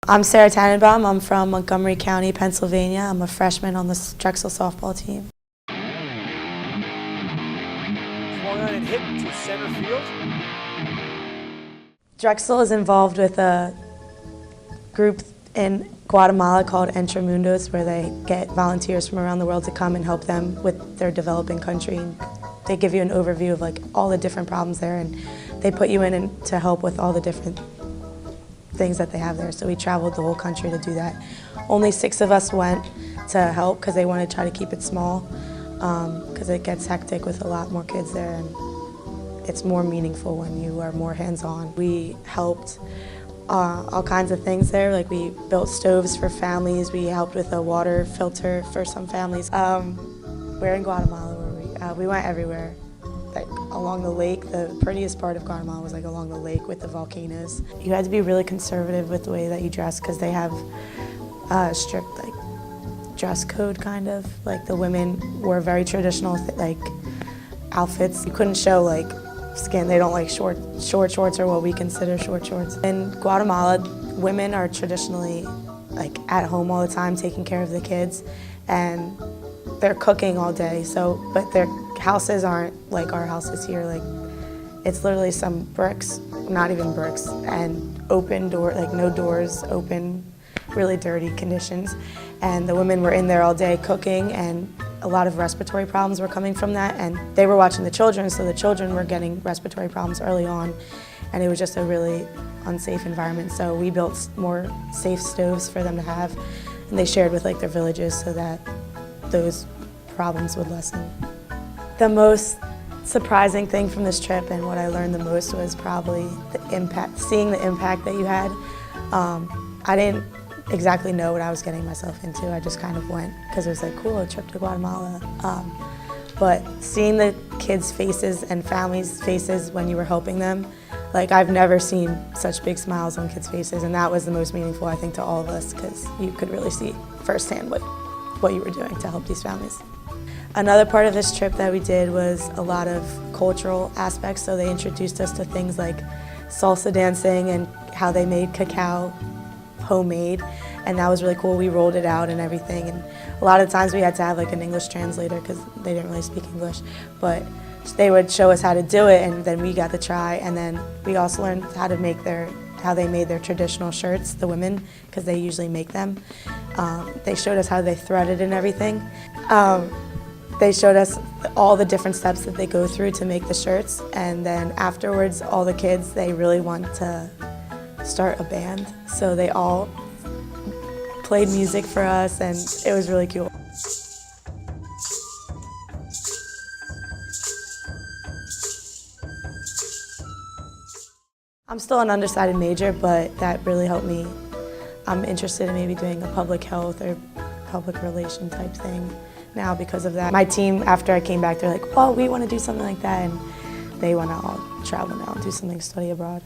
I'm Sarah Tannenbaum. I'm from Montgomery County, Pennsylvania. I'm a freshman on the Drexel softball team. Swung on and hit to center field. Drexel is involved with a group in Guatemala called Mundos, where they get volunteers from around the world to come and help them with their developing country. They give you an overview of like all the different problems there, and they put you in and to help with all the different things that they have there. So we traveled the whole country to do that. Only 6 of us went to help because they want to try to keep it small, because it gets hectic with a lot more kids there, and it's more meaningful when you are more hands-on. We helped all kinds of things there, like we built stoves for families, we helped with a water filter for some families. We're in Guatemala, where we went everywhere. Like along the lake, the prettiest part of Guatemala was like along the lake with the volcanoes. You had to be really conservative with the way that you dress because they have a strict like dress code kind of. Like the women wore very traditional like outfits. You couldn't show like skin. They don't like short shorts or what we consider short shorts. In Guatemala, women are traditionally like at home all the time taking care of the kids, and they're cooking all day. So, but their houses aren't like our houses here. Like it's literally some bricks, not even bricks, and open door, like no doors, open, really dirty conditions. And the women were in there all day cooking, and a lot of respiratory problems were coming from that, and they were watching the children, so the children were getting respiratory problems early on, and it was just a really unsafe environment. So we built more safe stoves for them to have, and they shared with like their villages so that those problems would lessen. The most surprising thing from this trip and what I learned the most was probably the impact, seeing the impact that you had. I didn't exactly know what I was getting myself into. I just kind of went because it was like, cool, a trip to Guatemala. But seeing the kids' faces and families' faces when you were helping them, like I've never seen such big smiles on kids' faces, and that was the most meaningful, I think, to all of us, because you could really see firsthand what you were doing to help these families. Another part of this trip that we did was a lot of cultural aspects, so they introduced us to things like salsa dancing and how they made cacao homemade, and that was really cool. We rolled it out and everything, and a lot of times we had to have like an English translator because they didn't really speak English, but they would show us how to do it, and then we got to try, and then we also learned how to make how they made their traditional shirts, the women, because they usually make them. They showed us how they threaded and everything. They showed us all the different steps that they go through to make the shirts, and then afterwards all the kids, they really want to start a band, so they all played music for us, and it was really cool. I'm still an undecided major, but that really helped me. I'm interested in maybe doing a public health or public relation type thing now because of that. My team, after I came back, they're like, oh, we want to do something like that, and they want to all travel now and do something, study abroad.